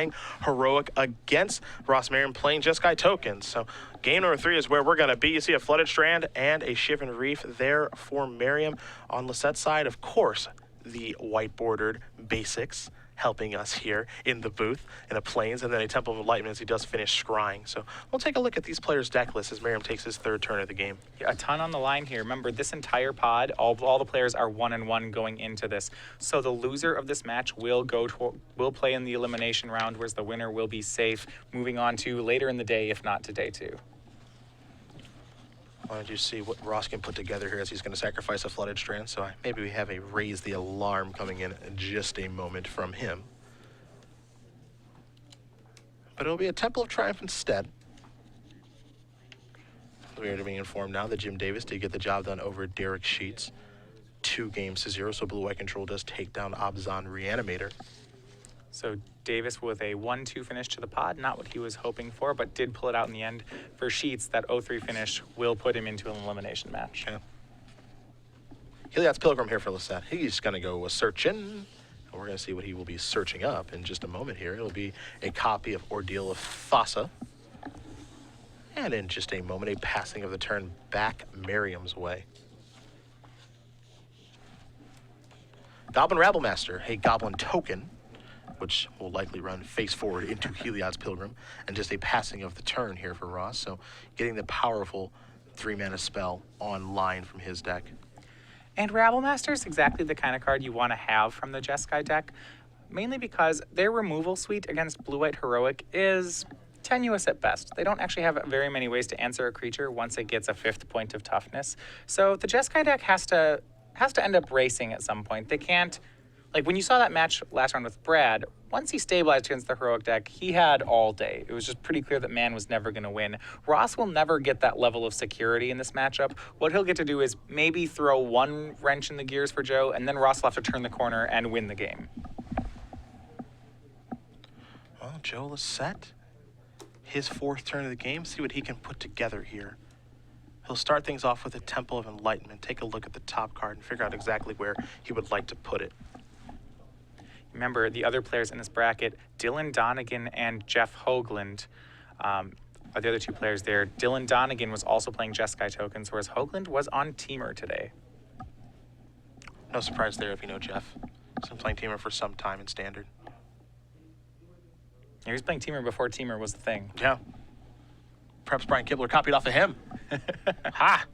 playing Heroic against Ross Merriam playing Jeskai tokens. So game number 3 is where we're going to be. You see a Flooded Strand and a Shivan Reef there for Merriam. On Lossett's side, of course, the white bordered basics helping us here in the booth, in the plains, and then a Temple of Enlightenment as he does finish scrying. So we'll take a look at these players' deck lists as Merriam takes his 3rd turn of the game. Yeah, a ton on the line here. Remember, this entire pod, all the players are 1-1 going into this. So the loser of this match will play in the elimination round, whereas the winner will be safe, moving on to later in the day, if not to day 2. Why don't you see what Ross can put together here as he's going to sacrifice a Flooded Strand. So maybe we have a Raise the Alarm coming in just a moment from him. But it'll be a Temple of Triumph instead. We are being informed now that Jim Davis did get the job done over Derek Sheets. 2-0, so Blue White Control does take down Abzan Reanimator. So Davis with a 1-2 finish to the pod, not what he was hoping for, but did pull it out in the end. For Sheets, that 0-3 finish will put him into an elimination match. Yeah. Heliod's Pilgrim here for Lossett. He's going to go searching, and we're going to see what he will be searching up in just a moment here. It'll be a copy of Ordeal of Thassa. And in just a moment, a passing of the turn back Merriam's way. Goblin Rabblemaster, a Goblin token, which will likely run face forward into Heliod's Pilgrim, and just a passing of the turn here for Ross. So getting the powerful 3-mana spell online from his deck. And Rabblemaster is exactly the kind of card you want to have from the Jeskai deck, mainly because their removal suite against Blue-White Heroic is tenuous at best. They don't actually have very many ways to answer a creature once it gets a 5th point of toughness. So the Jeskai deck has to end up racing at some point. They can't. Like, when you saw that match last round with Brad, once he stabilized against the Heroic deck, he had all day. It was just pretty clear that man was never going to win. Ross will never get that level of security in this matchup. What he'll get to do is maybe throw one wrench in the gears for Joe, and then Ross will have to turn the corner and win the game. Well, Joe Lossett, his 4th turn of the game, see what he can put together here. He'll start things off with a Temple of Enlightenment, take a look at the top card, and figure out exactly where he would like to put it. Remember, the other players in this bracket, Dylan Donegan and Jeff Hoagland, are the other 2 players there. Dylan Donegan was also playing Jeskai tokens, whereas Hoagland was on Teamer today. No surprise there if you know Jeff. He's been playing Teamer for some time in Standard. He was playing Teamer before Teamer was the thing. Yeah. Perhaps Brian Kibler copied off of him. Ha!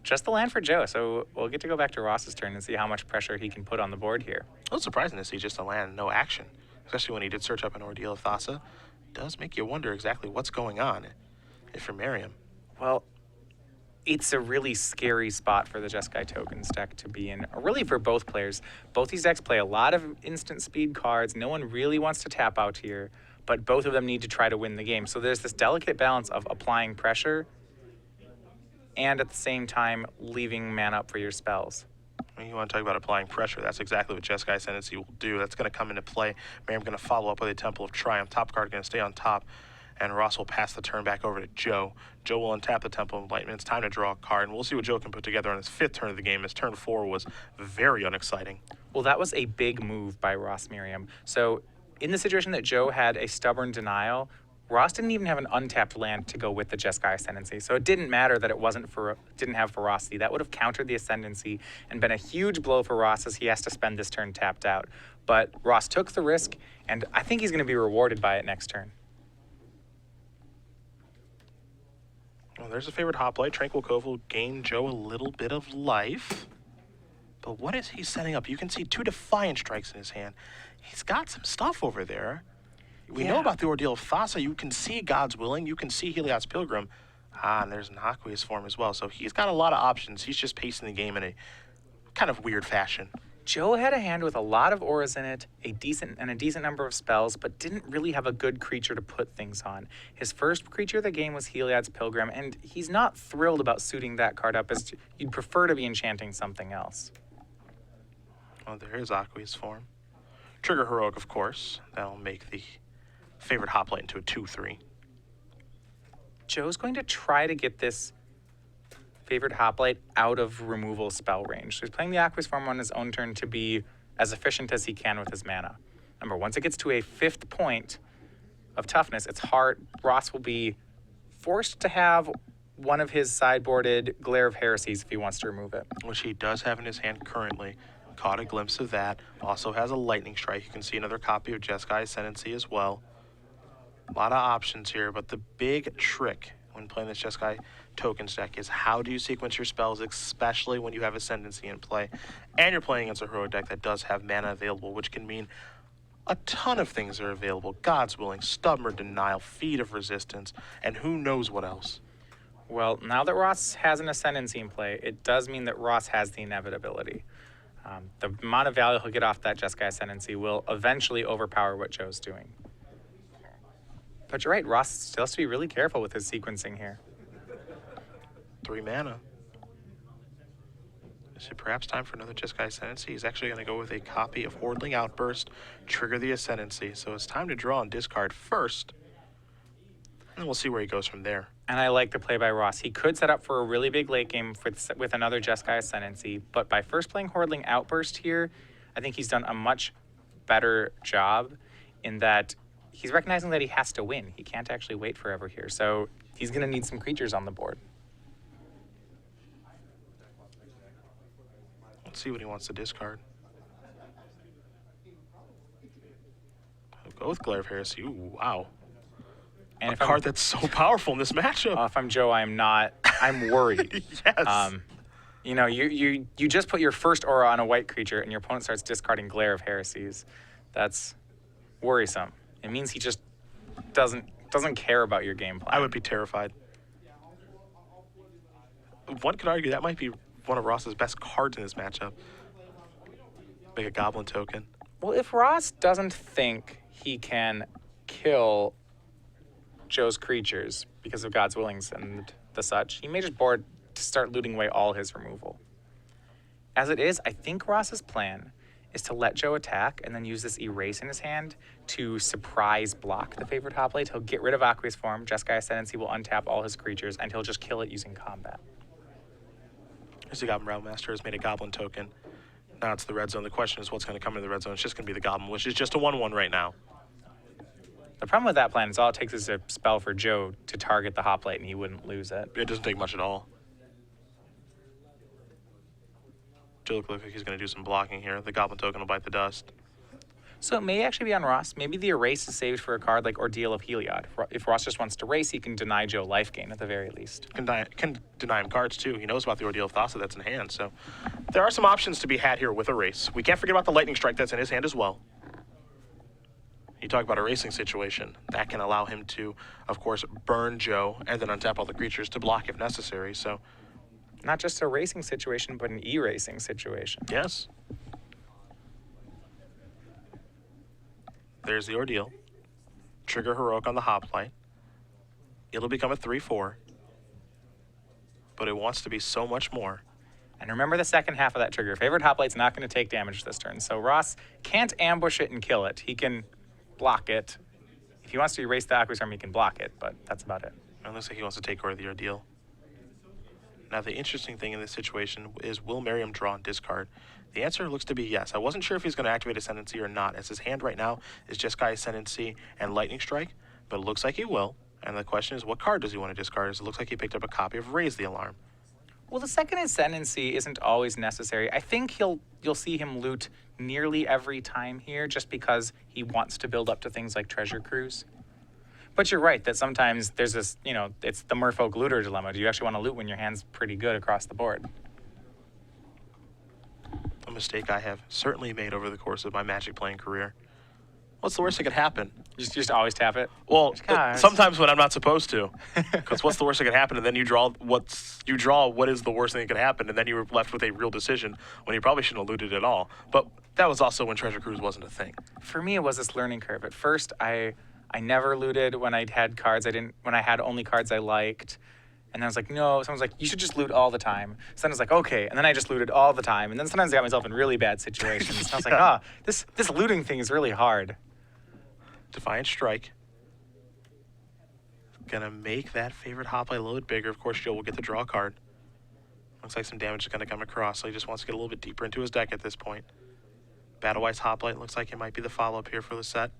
Just the land for Joe, so we'll get to go back to Ross's turn and see how much pressure he can put on the board here. A little surprising to see just a land, no action, especially when he did search up an Ordeal of Thassa. Does make you wonder exactly what's going on if you're Merriam. Well, it's a really scary spot for the Jeskai tokens deck to be in, really for both players. Both these decks play a lot of instant speed cards. No one really wants to tap out here, but both of them need to try to win the game. So there's this delicate balance of applying pressure and at the same time leaving mana up for your spells. You want to talk about applying pressure. That's exactly what Jeskai Ascendancy will do. That's going to come into play. Merriam going to follow up with a Temple of Triumph. Top card going to stay on top, and Ross will pass the turn back over to Joe. Joe will untap the Temple of Enlightenment. It's time to draw a card, and we'll see what Joe can put together on his 5th turn of the game. His turn 4 was very unexciting. Well, that was a big move by Ross Merriam. So in the situation that Joe had a stubborn denial, Ross didn't even have an untapped land to go with the Jeskai Ascendancy, so it didn't matter that it didn't have ferocity. That would have countered the Ascendancy and been a huge blow for Ross as he has to spend this turn tapped out. But Ross took the risk, and I think he's going to be rewarded by it next turn. Well, there's a favorite Hoplite. Tranquil Cove will gain Joe a little bit of life. But what is he setting up? You can see 2 Defiant Strikes in his hand. He's got some stuff over there. We know about the Ordeal of Thassa. You can see God's Willing. You can see Heliod's Pilgrim. And there's an Aqueous form as well. So he's got a lot of options. He's just pacing the game in a kind of weird fashion. Joe had a hand with a lot of auras in it, a decent number of spells, but didn't really have a good creature to put things on. His first creature of the game was Heliod's Pilgrim, and he's not thrilled about suiting that card up, as you'd prefer to be enchanting something else. Well, there is Aqueous form. Trigger Heroic, of course. That'll make the favorite Hoplite into a 2/3. Joe's going to try to get this favorite Hoplite out of removal spell range. So he's playing the Aqueous form on his own turn to be as efficient as he can with his mana. Remember, once it gets to a 5th point of toughness, it's hard. Ross will be forced to have one of his sideboarded Glare of Heresies if he wants to remove it. Which he does have in his hand currently. Caught a glimpse of that. Also has a Lightning Strike. You can see another copy of Jeskai Ascendancy as well. A lot of options here, but the big trick when playing this Jeskai Tokens deck is how do you sequence your spells, especially when you have Ascendancy in play, and you're playing against a heroic deck that does have mana available, which can mean a ton of things are available. God's Willing, Stubborn Denial, Feet of Resistance, and who knows what else. Well, now that Ross has an Ascendancy in play, it does mean that Ross has the inevitability. The amount of value he'll get off that Jeskai Ascendancy will eventually overpower what Joe's doing. But you're right, Ross still has to be really careful with his sequencing here. 3 mana. Is it perhaps time for another Jeskai Ascendancy? He's actually going to go with a copy of Hordling Outburst, trigger the Ascendancy. So it's time to draw and discard first. And we'll see where he goes from there. And I like the play by Ross. He could set up for a really big late game with another Jeskai Ascendancy, but by first playing Hordling Outburst here, I think he's done a much better job in that he's recognizing that he has to win. He can't actually wait forever here, so he's going to need some creatures on the board. Let's see what he wants to discard. I'll go with Glare of Heresy. Ooh, wow. And a card that's so powerful in this matchup. If I'm Joe, I'm not. I'm worried. Yes. You know, you just put your first aura on a white creature, and your opponent starts discarding Glare of Heresies. That's worrisome. It means he just doesn't care about your game plan. I would be terrified. One could argue that might be one of Ross's best cards in this matchup. Make a Goblin token. Well, if Ross doesn't think he can kill Joe's creatures because of God's Willings and the such, he may just board to start looting away all his removal. As it is, I think Ross's plan is to let Joe attack and then use this Erase in his hand to surprise block the favorite hoplite. He'll get rid of Aqueous Form, Jeskai Ascendancy will untap all his creatures, and he'll just kill it using combat. Here's the Goblin Realm Master has made a Goblin token. Now it's the red zone. The question is what's going to come in the red zone. It's just going to be the Goblin, which is just a 1/1 right now. The problem with that plan is all it takes is a spell for Joe to target the hoplite and he wouldn't lose it. It doesn't take much at all. Joe looks like he's going to do some blocking here. The Goblin token will bite the dust. So it may actually be on Ross. Maybe the Erase is saved for a card like Ordeal of Heliod. If Ross just wants to race, he can deny Joe life gain at the very least. Can deny him cards too. He knows about the Ordeal of Thassa that's in hand. So there are some options to be had here with Erase. We can't forget about the Lightning Strike that's in his hand as well. You talk about a racing situation. That can allow him to, of course, burn Joe and then untap all the creatures to block if necessary. So not just a racing situation, but an E-racing situation. yes. There's the Ordeal. Trigger Heroic on the Hoplite. It'll become a 3/4. But it wants to be so much more. And remember the second half of that trigger. Favorite Hoplite's not going to take damage this turn. So Ross can't ambush it and kill it. He can block it. If he wants to erase the Aqueous Arm, he can block it, but that's about it. It looks like he wants to take away the Ordeal. Now, the interesting thing in this situation is, will Merriam draw and discard? The answer looks to be yes. I wasn't sure if he's going to activate Ascendancy or not, as his hand right now is Jeskai Ascendancy and Lightning Strike, but it looks like he will. And the question is, what card does he want to discard? As it looks like he picked up a copy of Raise the Alarm. Well, the second Ascendancy isn't always necessary. I think you'll see him loot nearly every time here just because he wants to build up to things like Treasure Cruise. But you're right that sometimes there's this, it's the Merfolk looter dilemma. Do you actually want to loot when your hand's pretty good across the board? A mistake I have certainly made over the course of my Magic playing career. What's the worst that could happen? Just always tap it? Well, sometimes when I'm not supposed to. Because what's the worst that could happen? And then you draw what is the worst thing that could happen, and then you're left with a real decision when you probably shouldn't have looted at all. But that was also when Treasure Cruise wasn't a thing. For me, it was this learning curve. At first, I never looted when I had cards when I had only cards I liked. And then I was like, no. Someone's like, you should just loot all the time. So then I was like, okay. And then I just looted all the time. And then sometimes I got myself in really bad situations. And I was like, this looting thing is really hard. Defiant Strike. Gonna make that favorite hoplite a little bit bigger. Of course, Joe will get to draw a card. Looks like some damage is gonna come across, so he just wants to get a little bit deeper into his deck at this point. Battle-Wise Hoplite looks like it might be the follow-up here for Lossett.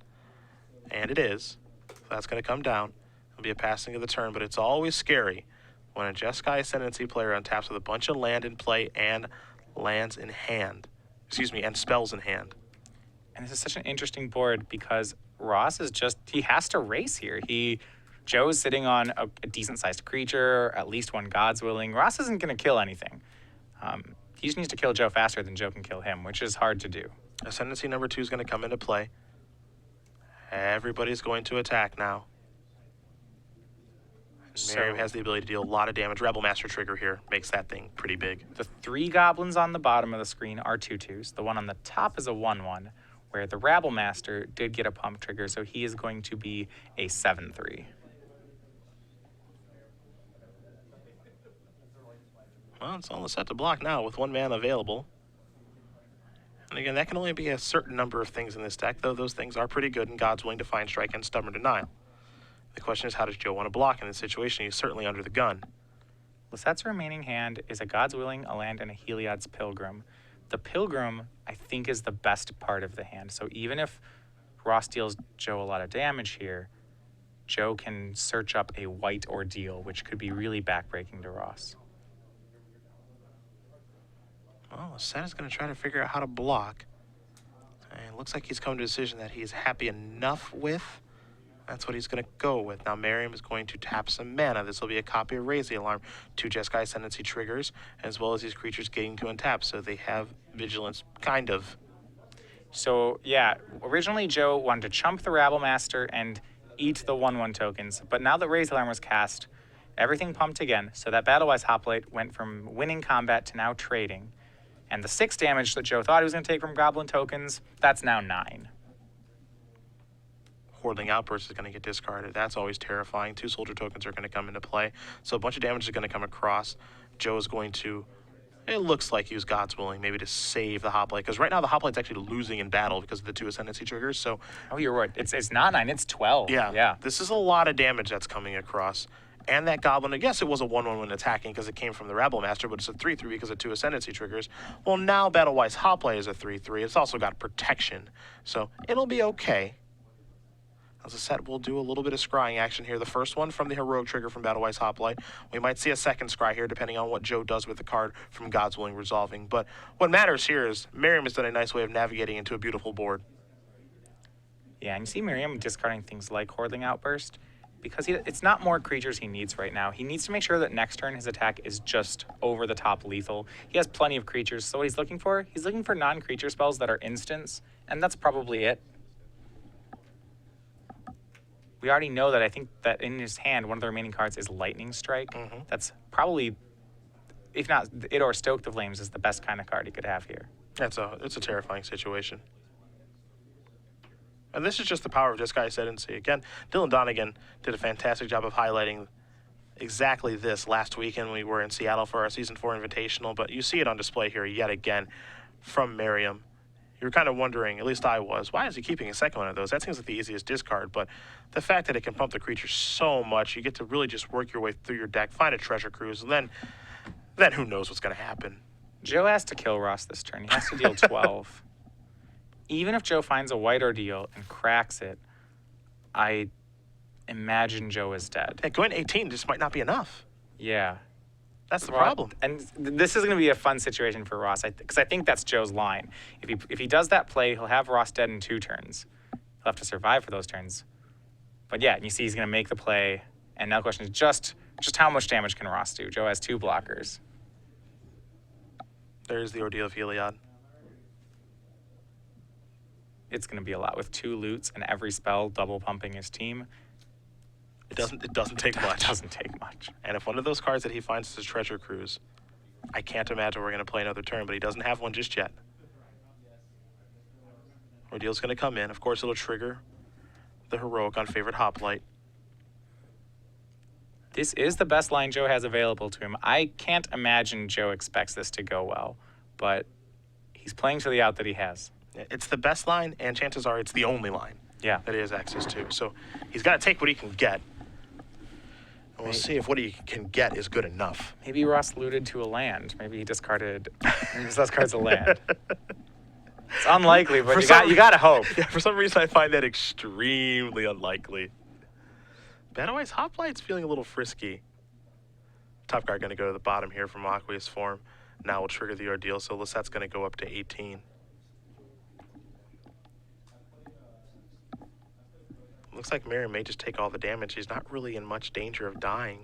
And it is. So that's going to come down. It'll be a passing of the turn, but it's always scary when a Jeskai Ascendancy player untaps with a bunch of land in play and lands in hand. Excuse me, and spells in hand. And this is such an interesting board because Ross is just, he has to race here. Joe's sitting on a decent-sized creature, at least one God's Willing. Ross isn't going to kill anything. He just needs to kill Joe faster than Joe can kill him, which is hard to do. Ascendancy number 2 is going to come into play. Everybody's going to attack now. Merriam has the ability to deal a lot of damage. Rebel Master trigger here makes that thing pretty big. The 3 goblins on the bottom of the screen are 2/2s. The one on the top is a 1/1, where the Rabble Master did get a pump trigger, so he is going to be a 7/3. Well, it's all set to block now with 1 mana available. And again, that can only be a certain number of things in this deck, though those things are pretty good in God's Willing, Defiant Strike, and Stubborn Denial. The question is, how does Joe want to block in this situation? He's certainly under the gun. Lossett's remaining hand is a God's Willing, a land, and a Heliod's Pilgrim. The Pilgrim, I think, is the best part of the hand. So even if Ross deals Joe a lot of damage here, Joe can search up a white ordeal, which could be really backbreaking to Ross. Well, Lossett is going to try to figure out how to block. And it looks like he's come to a decision that he's happy enough with. That's what he's going to go with. Now, Merriam is going to tap some mana. This will be a copy of Raise the Alarm. 2 Jeskai Ascendancy triggers, as well as these creatures getting to untap, so they have vigilance, kind of. So, yeah, originally Joe wanted to chump the Rabble Master and eat the 1/1 tokens, but now that Raise the Alarm was cast, everything pumped again, so that Battle-Wise Hoplite went from winning combat to now trading. And the 6 damage that Joe thought he was going to take from Goblin tokens, that's now 9. Hordeling Outburst is going to get discarded. That's always terrifying. 2 soldier tokens are going to come into play. So a bunch of damage is going to come across. Joe is going to, it looks like, use God's Willing, maybe to save the Hoplite. Because right now the Hoplite's actually losing in battle because of the 2 Ascendancy triggers. So, oh, you're right. It's not 9, it's 12. Yeah. This is a lot of damage that's coming across. And that Goblin, yes, it was a 1/1 when attacking because it came from the Rabble Master, but it's a 3/3 because of 2 Ascendancy triggers. Well, now Battle-Wise Hoplite is a 3/3. It's also got protection. So it'll be okay. As I said, we'll do a little bit of scrying action here. The first one from the Heroic trigger from Battle-Wise Hoplite. We might see a second scry here, depending on what Joe does with the card from God's Willing Resolving. But what matters here is Merriam has done a nice way of navigating into a beautiful board. Yeah, and you see Merriam discarding things like Hordeling Outburst because it's not more creatures he needs right now. He needs to make sure that next turn his attack is just over-the-top lethal. He has plenty of creatures, so what he's looking for non-creature spells that are instants, and that's probably it. We already know that I think that in his hand, one of the remaining cards is Lightning Strike. Mm-hmm. That's probably, if not it or Stoke the Flames, is the best kind of card he could have here. It's a terrifying situation. And this is just the power of Jeskai Ascendancy. Again, Dylan Donegan did a fantastic job of highlighting exactly this last weekend when we were in Seattle for our Season 4 Invitational, but you see it on display here yet again from Merriam. You're kind of wondering, at least I was, why is he keeping a second one of those? That seems like the easiest discard, but the fact that it can pump the creature so much, you get to really just work your way through your deck, find a treasure cruise, and then who knows what's going to happen. Joe has to kill Ross this turn. He has to deal 12. Even if Joe finds a white ordeal and cracks it, I imagine Joe is dead. Hey, going 18 just might not be enough. Yeah. That's the problem. And this is going to be a fun situation for Ross, because I think that's Joe's line. If he does that play, he'll have Ross dead in 2 turns. He'll have to survive for those turns. But yeah, you see he's going to make the play, and now the question is just how much damage can Ross do? Joe has 2 blockers. There's the Ordeal of Heliod. It's going to be a lot with 2 loots and every spell double pumping his team. It doesn't take much. It doesn't take much. And if one of those cards that he finds is his treasure cruise, I can't imagine we're going to play another turn, but he doesn't have one just yet. Ordeal's going to come in. Of course, it'll trigger the Heroic on favorite Hoplite. This is the best line Joe has available to him. I can't imagine Joe expects this to go well, but he's playing to the out that he has. It's the best line, and chances are it's the only line that he has access to. So he's got to take what he can get. And we'll see if what he can get is good enough. Maybe Ross looted to a land. Maybe he discarded his last card's a land. It's unlikely, but For you got to hope. Yeah, for some reason, I find that extremely unlikely. Banaway's Hoplight's feeling a little frisky. Top card going to go to the bottom here from Aqueous Form. Now will trigger the ordeal, so Lossett's going to go up to 18. Looks like Merriam may just take all the damage. He's not really in much danger of dying.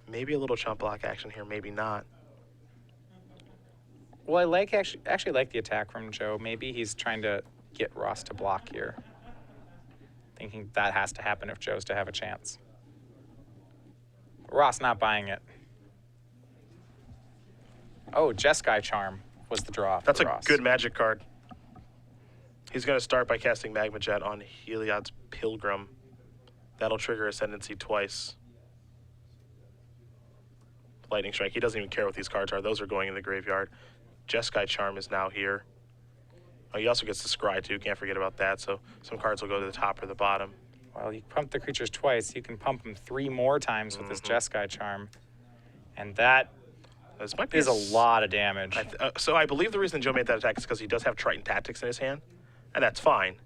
Maybe a little chump block action here, maybe not. Well, I actually like the attack from Joe. Maybe he's trying to get Ross to block here, thinking that has to happen if Joe's to have a chance. Ross not buying it. Oh, Jeskai Charm was the draw. That's a Ross. good magic card. He's going to start by casting Magma Jet on Heliod's Pilgrim. That'll trigger Ascendancy twice. Lightning Strike. He doesn't even care what these cards are. Those are going in the graveyard. Jeskai Charm is now here. Oh, he also gets the Scry too. Can't forget about that. So some cards will go to the top or the bottom. Well, you pump the creatures twice. You can pump them 3 more times with this Jeskai Charm. And that is a lot of damage. So I believe the reason Joe made that attack is because he does have Triton Tactics in his hand. And that's fine.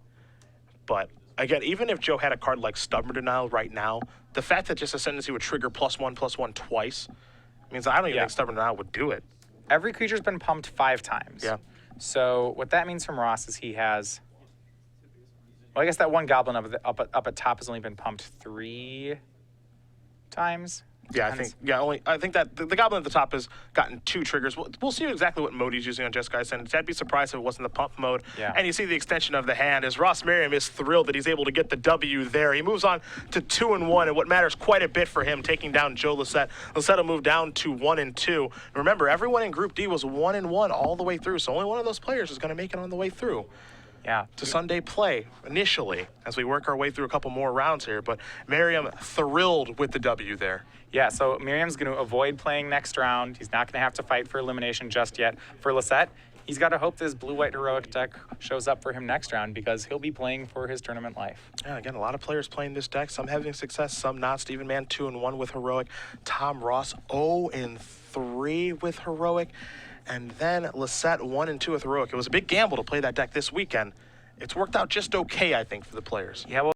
But again, even if Joe had a card like Stubborn Denial right now, the fact that just Ascendancy would trigger +1/+1 twice means I don't even think Stubborn Denial would do it. Every creature's been pumped 5 times. Yeah. So what that means from Ross is he has... Well, I guess that one Goblin up at top has only been pumped 3 times. Yeah, I think that the Goblin at the top has gotten 2 triggers. We'll see exactly what mode he's using on Jeskai Ascendant. I'd be surprised if it wasn't the pump mode. Yeah. And you see the extension of the hand as Ross Merriam is thrilled that he's able to get the W there. He moves on to 2-1, and what matters quite a bit for him, taking down Joe Lossett. Lossett will move down to 1-2. Remember, everyone in Group D was 1-1 all the way through, so only one of those players is going to make it on the way through. Yeah. To Sunday play initially as we work our way through a couple more rounds here, but Merriam thrilled with the W there. Yeah, so Merriam's going to avoid playing next round. He's not going to have to fight for elimination just yet. For Lossett, he's got to hope this blue-white heroic deck shows up for him next round because he'll be playing for his tournament life. Yeah, again, a lot of players playing this deck, some having success, some not. Steven Mann 2-1 with heroic. Tom Ross 0-3 with heroic. And then Lossett 1-2 with heroic. It was a big gamble to play that deck this weekend. It's worked out just okay, I think, for the players. Yeah, well.